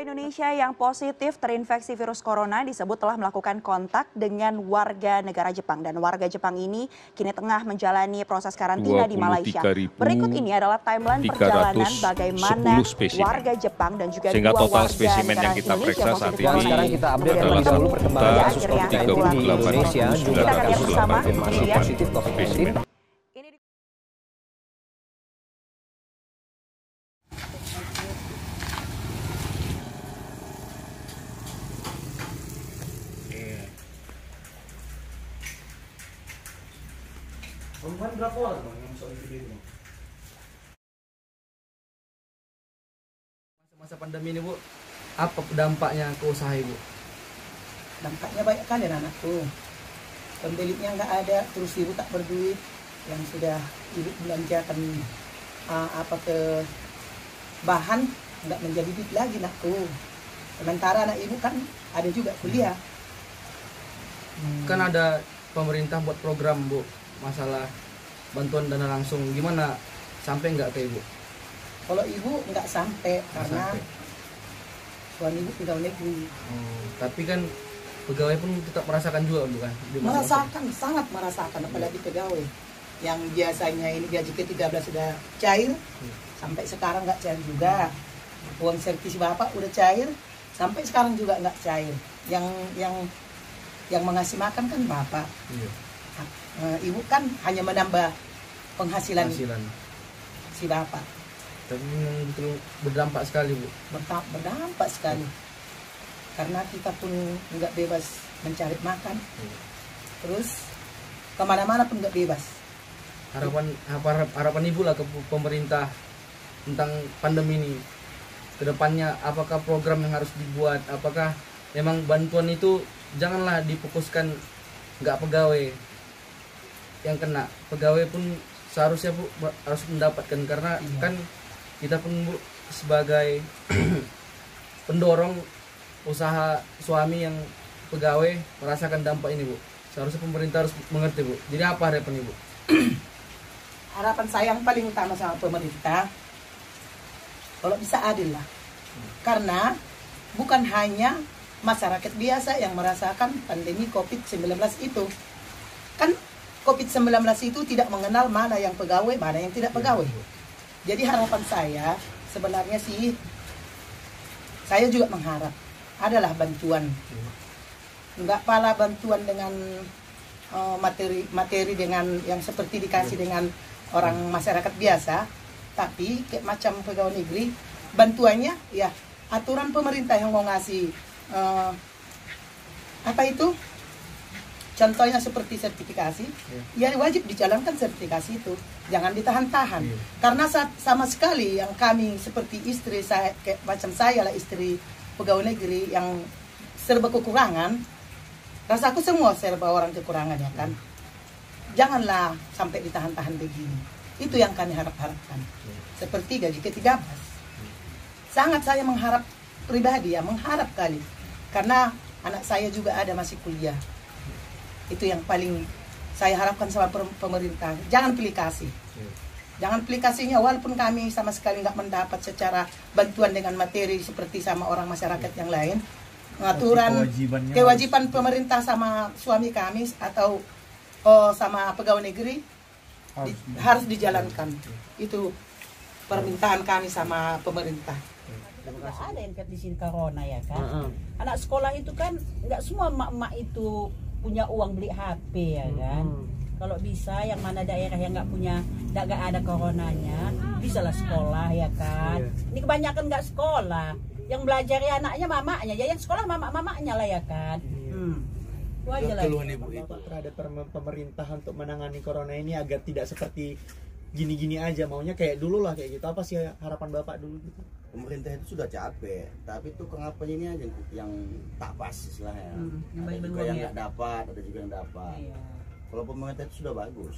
Indonesia yang positif terinfeksi virus corona disebut telah melakukan kontak dengan warga negara Jepang. Dan warga Jepang ini kini tengah menjalani proses karantina di Malaysia. Berikut ini adalah timeline perjalanan bagaimana warga Jepang dan juga sehingga dua total warga spesimen negara yang kita periksa saat ini sekarang kita update terlebih dahulu perkembangan kasus COVID-19 di Indonesia. Kita akan lihat bersama ini ya. Positif COVID-19. Berapa orang bang yang masuk di video? Masa pandemi ini Bu, apa dampaknya ke usaha Ibu? Dampaknya banyak kali anakku. Pembelinya nggak ada, terus ibu tak berduit. Yang sudah ibu belanjakan apa ke bahan nggak menjadi duit lagi anakku. Sementara anak ibu kan ada juga kuliah. Kan ada pemerintah buat program Bu, masalah bantuan dana langsung, gimana sampai nggak ke Ibu? Kalau ibu nggak sampai karena suami ibu tinggal negeri. Tapi kan pegawai pun tetap merasakan juga bukan? Merasakan, sangat merasakan, apalagi pegawai yang biasanya ini gaji ke-13 sudah cair, sampai sekarang nggak cair juga. Uang servis bapak udah cair, sampai sekarang juga nggak cair. Yang mengasih makan kan bapak. Iya. Ibu kan hanya menambah penghasilan si bapak. Tapi memang betul berdampak sekali Bu. Berdampak sekali. Karena kita pun nggak bebas mencari makan. Terus kemana-mana pun nggak bebas. Harapan Ibu lah ke pemerintah tentang pandemi ini. Kedepannya apakah program yang harus dibuat? Apakah memang bantuan itu janganlah difokuskan nggak pegawai yang kena, pegawai pun seharusnya Bu harus mendapatkan, karena kan kita pun Bu sebagai pendorong usaha suami yang pegawai merasakan dampak ini Bu. Seharusnya pemerintah harus mengerti Bu. Jadi apa harapan Ibu? Harapan saya yang paling utama sama pemerintah, kalau bisa adil lah. Karena bukan hanya masyarakat biasa yang merasakan pandemi COVID-19 itu. Kan COVID-19 itu tidak mengenal mana yang pegawai, mana yang tidak pegawai. Jadi harapan saya sebenarnya sih, saya juga mengharap adalah bantuan. Enggak pala bantuan dengan materi dengan yang seperti dikasih dengan orang masyarakat biasa, tapi kayak macam pegawai negeri, bantuannya ya aturan pemerintah yang mau ngasih apa itu? Contohnya seperti sertifikasi, ya wajib dijalankan sertifikasi itu, jangan ditahan-tahan. Karena sama sekali yang kami seperti istri saya, kayak macam saya lah istri pegawai negeri yang serba kekurangan, rasaku semua serba orang kekurangan ya kan. Janganlah sampai ditahan-tahan begini. Itu yang kami harapkan. Seperti gaji ke-13. Sangat saya mengharap pribadi ya, mengharap kali. Karena anak saya juga ada masih kuliah. Itu yang paling saya harapkan sama pemerintah. Jangan pilih kasih. Jangan pilih kasihnya, walaupun kami sama sekali nggak mendapat secara bantuan dengan materi seperti sama orang masyarakat yang lain. Aturan kewajiban pemerintah sama suami kami atau sama pegawai negeri harus dijalankan. Itu permintaan kami sama pemerintah. Nggak ada yang kayak di sini corona ya kan. Anak sekolah itu kan nggak semua emak-emak itu punya uang beli HP ya kan. Kalau bisa yang mana daerah yang nggak punya, nggak ada coronanya, bisalah sekolah ya kan. Ini kebanyakan nggak sekolah, yang belajar ya anaknya mamanya, ya yang sekolah mamanya lah ya kan. Wajar lah. Keluhan Ibu terhadap pemerintah untuk menangani corona ini agar tidak seperti gini-gini aja, maunya kayak dulu lah kayak gitu. Apa sih harapan Bapak dulu gitu? Pemerintah itu sudah capek, tapi itu kenapa ini aja yang tak pas istilahnya. Ada juga yang nggak dapat, ada juga yang dapat. Kalau pemerintah itu sudah bagus.